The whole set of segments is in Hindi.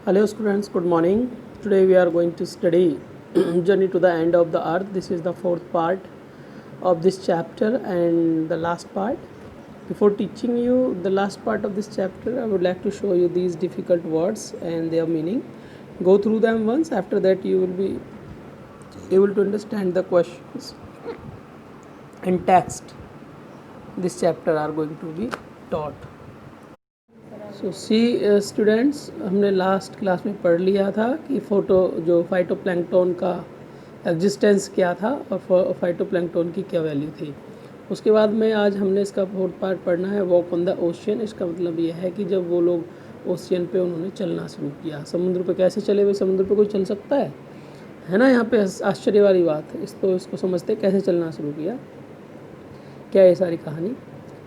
Hello students, good morning. Today we are going to study Journey to the End of the Earth. This is the fourth part of this chapter and the last part. Before teaching you the last part of this chapter, I would like to show you these difficult words and their meaning. Go through them once. After that you will be able to understand the questions and text this chapter are going to be taught. So see students, हमने लास्ट क्लास में पढ़ लिया था कि फाइटोप्लैंक्टन का एग्जिस्टेंस क्या था और फाइटोप्लैंक्टन की क्या वैल्यू थी। उसके बाद में आज हमने इसका फोर्थ पार्ट पढ़ना है, वॉक ऑन द ओशियन। इसका मतलब ये है कि जब वो लोग ओशियन पे उन्होंने चलना शुरू किया। समुद्र पे कैसे चले भाई? समुद्र पे कोई चल सकता है ना? यहाँ पे आश्चर्य वाली बात है। इसको समझते कैसे चलना शुरू किया, क्या ये सारी कहानी।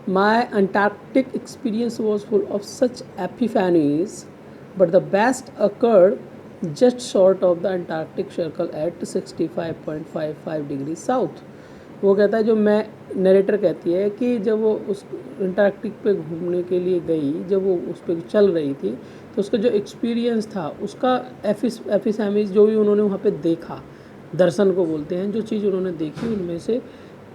My Antarctic experience was full of such epiphanies, but the best occurred just short of the Antarctic Circle at 65.55 degrees south. वो कहता है, जो मैं नरेटर कहती है कि जब वो उस अंटार्कटिक पे घूमने के लिए गई, जब वो उस पर चल रही थी, तो उसका जो एक्सपीरियंस था, उसका एपिफैनीज जो भी उन्होंने वहाँ पे देखा, दर्शन को बोलते हैं, जो चीज़ उन्होंने देखी उनमें से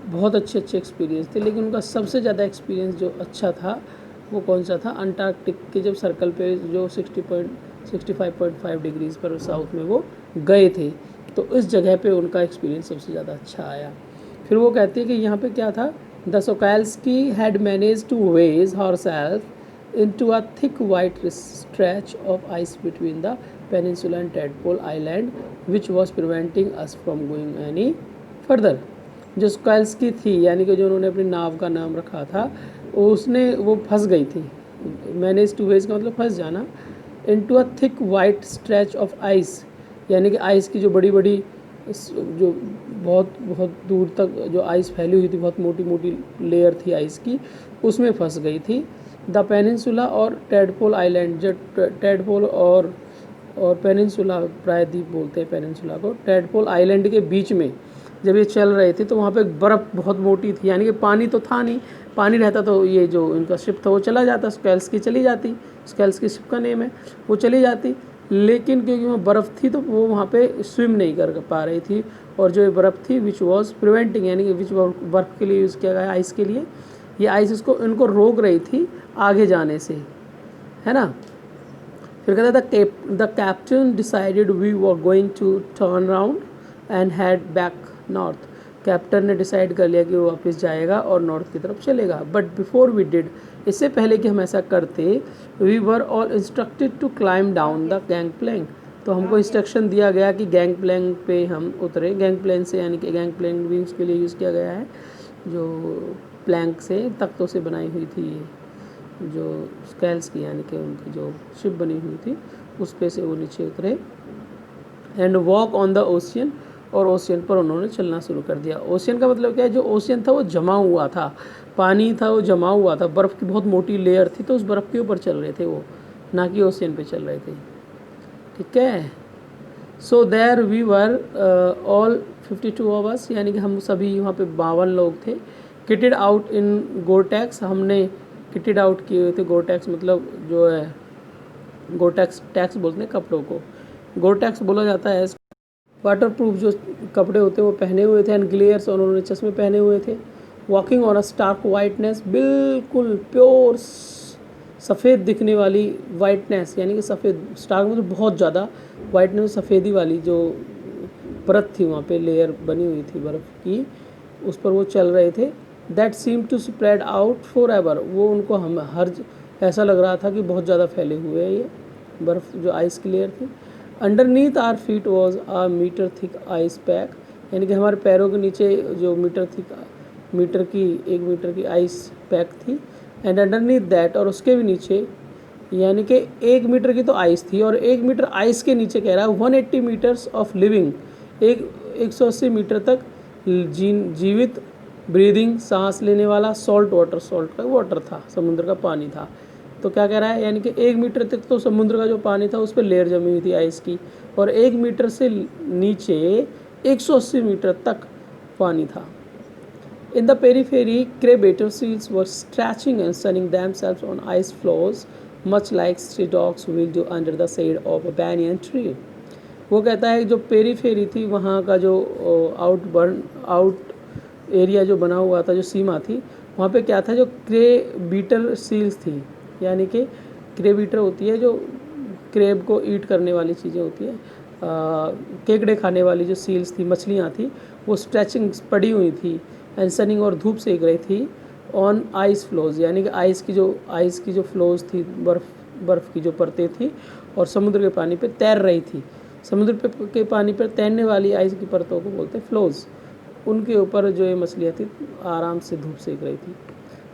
बहुत अच्छे एक्सपीरियंस थे। लेकिन उनका सबसे ज़्यादा एक्सपीरियंस जो अच्छा था वो कौन सा था? अंटार्कटिक के जब सर्कल पे जो 65.5 डिग्रीज़ पर साउथ में वो गए थे, तो इस जगह पे उनका एक्सपीरियंस सबसे ज़्यादा अच्छा आया। फिर वो कहती है कि यहाँ पे क्या था? The Sokalski had managed to wedge herself into a thick white stretch of ice between the peninsula and Tadpole Island which was preventing us from going any further. जो सोकाल्स्की थी, यानी कि जो उन्होंने अपनी नाव का नाम रखा था, वो फंस गई थी। मैनेज टू वेज का मतलब फंस जाना। Into a thick white stretch of ice, यानी कि आइस की जो बड़ी बड़ी जो बहुत दूर तक जो आइस फैली हुई थी, बहुत मोटी मोटी लेयर थी आइस की, उसमें फंस गई थी। द पेनिनसुला और टैडपोल आइलैंड, जो टैडपोल और पेनिनसुला, प्रायद्वीप बोलते हैं पेनिनसुला को, टैडपोल आइलैंड के बीच में जब ये चल रहे थे तो वहाँ पे बर्फ़ बहुत मोटी थी, यानी कि पानी तो था नहीं। पानी रहता तो ये जो इनका शिप था वो चला जाता, स्केल्स चली जाती, स्केल्स की शिप का नेम है, वो चली जाती। लेकिन क्योंकि वहाँ बर्फ़ थी तो वो वहाँ पे स्विम नहीं कर पा रही थी। और जो ये बर्फ़ थी विच वॉज प्रिवेंटिंग, यानी कि विच बर्फ़ के लिए यूज़ किया गया, आइस के लिए, ये आइस इनको रोक रही थी आगे जाने से, है ना। फिर कहता था the captain decided we were going to turn round and head back north. Captain ने डिसाइड कर लिया कि वो वापस जाएगा और नॉर्थ की तरफ चलेगा। बट बिफोर वी डिड, इससे पहले कि हम ऐसा करते, we were all instructed to climb down the gangplank. तो हमको इंस्ट्रक्शन दिया गया कि गैंग प्लैंक पे हम उतरे। गैंग प्लैंक से, यानी कि गैंग प्लैंक भी उसके लिए यूज़ किया गया है, जो प्लैंक से, तख्तों से बनाई हुई थी, जो स्केल्स की, यानी कि उनकी जो शिप बनी हुई थी, उस पे से वो नीचे उतरे। And walk on the ocean, और ओशियन पर उन्होंने चलना शुरू कर दिया। ओशियन का मतलब क्या है? जो ओशियन था वो जमा हुआ था, पानी था वो जमा हुआ था, बर्फ़ की बहुत मोटी लेयर थी, तो उस बर्फ़ के ऊपर चल रहे थे वो, ना कि ओशियन पे चल रहे थे। ठीक है। So there we were all 52 of us, यानी कि हम सभी वहाँ पे 52 लोग थे। किटेड आउट इन गोरटैक्स, हमने किटेड आउट किए हुए थे। गोरटैक्स मतलब जो है, गोरटैक्स टैक्स बोलते हैं कपड़ों को, गोरटैक्स बोला जाता है। वाटर प्रूफ जो कपड़े होते हैं वो पहने हुए थे। एंड ग्लेयर्स, और उन्होंने चश्मे पहने हुए थे। Walking on a stark whiteness, बिल्कुल प्योर सफ़ेद दिखने वाली वाइटनेस, यानी कि सफ़ेद, स्टार्क मतलब बहुत ज़्यादा, वाइटनेस सफ़ेदी वाली जो बर्फ़ थी, वहाँ पे लेयर बनी हुई थी बर्फ़ की, उस पर वो चल रहे थे। That seem to spread out forever, वो उनको हम ऐसा लग रहा था कि बहुत ज़्यादा फैले हुए हैं ये बर्फ़, जो आइस की लेयर थी। Underneath our feet was a metre thick ice pack, यानी कि हमारे पैरों के नीचे जो एक मीटर की आइस पैक थी। एंड अंडरनीथ दैट, और उसके भी नीचे, यानी कि 1 मीटर की तो आइस थी, और 1 मीटर आइस के नीचे कह रहा है 180 मीटर्स ऑफ लिविंग, 180 मीटर तक जीवित, ब्रीदिंग, सांस लेने वाला, सॉल्ट का वाटर था, समुद्र का पानी था। तो क्या कह रहा है, यानी कि 1 मीटर तक तो समुद्र का जो पानी था उस पर लेयर जमी हुई थी आइस की, और 1 मीटर से नीचे 180 मीटर तक पानी था। In the periphery, crabatus seals were stretching and sunning themselves on ice floes much like stray dogs will do under the shade of a banyan tree. वो कहता है जो पेरीफेरी थी वहाँ का जो आउट एरिया जो बना हुआ था, जो सीमा थी, वहाँ पे क्या था, जो क्रे बीटर सील्स थी, यानी कि क्रे बीटर होती है जो क्रेब को ईट करने वाली चीज़ें होती है, केकड़े खाने वाली जो सील्स थी, मछलियाँ थी, वो स्ट्रेचिंग पड़ी हुई थी एंड सनिंग और धूप सेक रही थी ऑन आइस फ्लोज, यानी कि आइस की जो फ्लोज थी, बर्फ़ की जो परतें थी, और समुद्र के पानी पे तैर रही थी। समुद्र के पानी पर तैरने वाली आइस की परतों को बोलते हैं फ्लोज। उनके ऊपर जो ये मछलियाँ थी आराम से धूप सेक रही थी।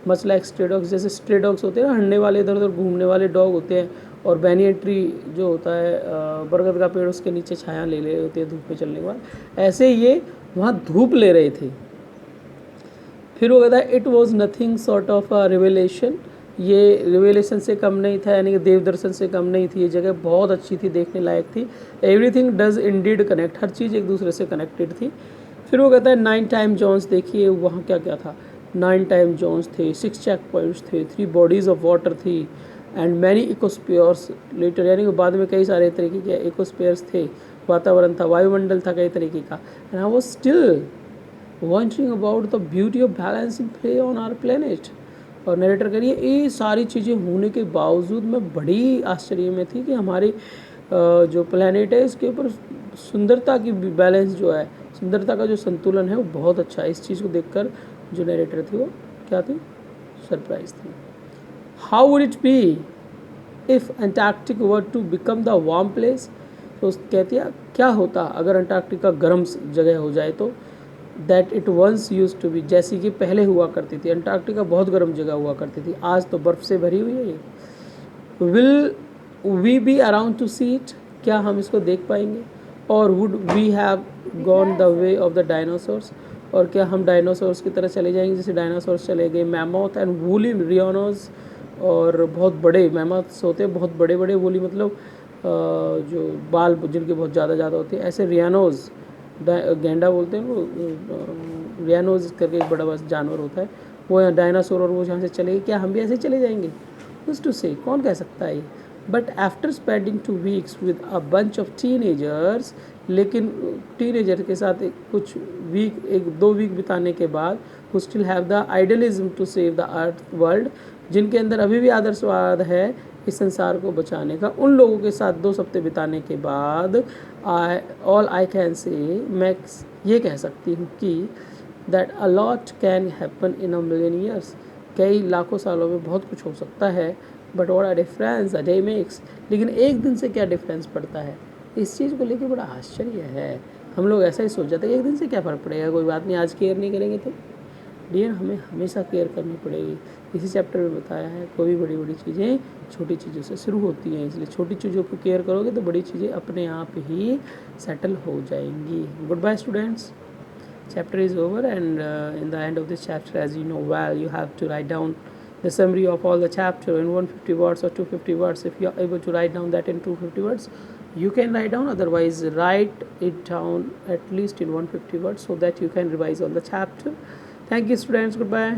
मच लाइक स्ट्रे डॉग्स, जैसे स्ट्रे डॉग्स होते हैं ना, हंडने वाले, इधर उधर घूमने वाले डॉग होते हैं, और बैनियन ट्री जो होता है बरगद का पेड़, उसके नीचे छाया ले रहे होते हैं धूप में चलने के बाद, ऐसे ये वहाँ धूप ले रहे थे। फिर वो कहता है it was nothing sort of a revelation, ये रिवेलेशन से कम नहीं था, यानी कि देव दर्शन से कम नहीं थी। ये जगह बहुत अच्छी थी, देखने लायक थी। एवरीथिंग डज इंडीड कनेक्ट, हर चीज़ एक दूसरे से कनेक्टेड थी। फिर वो कहता है 9 टाइम जोन्स, देखिए वहाँ क्या क्या था। 9 टाइम जोन्स थे, 6 चेक पॉइंट्स थे, 3 बॉडीज़ ऑफ वाटर थी एंड मैनी इकोस्फीयर्स लेटर, यानी कि बाद में कई सारे तरीके के इकोस्फीयर्स थे, वातावरण था, वायुमंडल था कई तरीके का। And I was still wondering about the beauty of balancing play on our planet. और नरेटर करिए, ये सारी चीज़ें होने के बावजूद मैं बड़ी आश्चर्य में थी कि हमारे जो प्लेनेट है इसके ऊपर सुंदरता की बैलेंस जो है, सुंदरता का जो संतुलन है वो बहुत अच्छा है। इस चीज़ को देखकर जो नरेटर थी वो क्या थी, सरप्राइज थी। How would it be if Antarctic were to become the warm place, तो कहती है क्या होता अगर अंटार्कटिका गर्म जगह हो जाए तो। That it once used to be, जैसी कि पहले हुआ करती थी। अंटार्कटिका बहुत गर्म जगह हुआ करती थी, आज तो बर्फ़ से भरी हुई है ये। Will we be around to see it, क्या हम इसको देख पाएंगे। और would we have gone the way of the dinosaurs, और क्या हम डायनासोर्स की तरह चले जाएंगे जैसे डायनासोर्स चले गए। मैमोथ एंड वूली रियानोज, और बहुत बड़े मैमोथ्स होते हैं, बहुत बड़े बड़े, वूली मतलब जो बाल जिनके बहुत ज़्यादा होते हैं, ऐसे रियानोज, गेंडा बोलते हैं वो, रियानोज करके एक बड़ा बस जानवर होता है, वो डायनासोर, और वो यहाँ से चले गए, क्या हम भी ऐसे चले जाएंगे। Who's to say, कौन कह सकता है ये। But after spending 2 weeks with a bunch of teenagers, लेकिन टीनेजर के साथ कुछ वीक, 1-2 वीक बिताने के बाद, who still have the idealism to save the earth world, जिनके अंदर अभी भी आदर्शवाद है इस संसार को बचाने का, उन लोगों के साथ 2 हफ्ते बिताने के बाद ऑल आई कैन से, मैं ये कह सकती हूँ कि that a lot can happen in a million years, कई लाखों सालों में बहुत कुछ हो सकता है। But what a difference a day makes, लेकिन एक दिन से क्या डिफरेंस पड़ता है। इस चीज़ को लेके बड़ा आश्चर्य है। हम लोग ऐसा ही सोच जाते हैं एक दिन से क्या फ़र्क पड़ेगा, कोई बात नहीं, आज केयर नहीं करेंगे तो। डियर, हमें हमेशा केयर करनी पड़ेगी। इसी चैप्टर में बताया है, कोई बड़ी बड़ी चीज़ें छोटी चीज़ों से शुरू होती हैं, इसलिए छोटी चीज़ों को केयर करोगे तो बड़ी चीज़ें अपने आप ही सेटल हो जाएंगी। Goodbye students, chapter is over, and in the end of this chapter, as you know well, you have to write down the summary of all the chapter in 150 words or 250 words. If you are able to write down that in 250 words, you can write down, otherwise write it down at least in 150 words so that you can revise on the chapter. Thank you students, goodbye.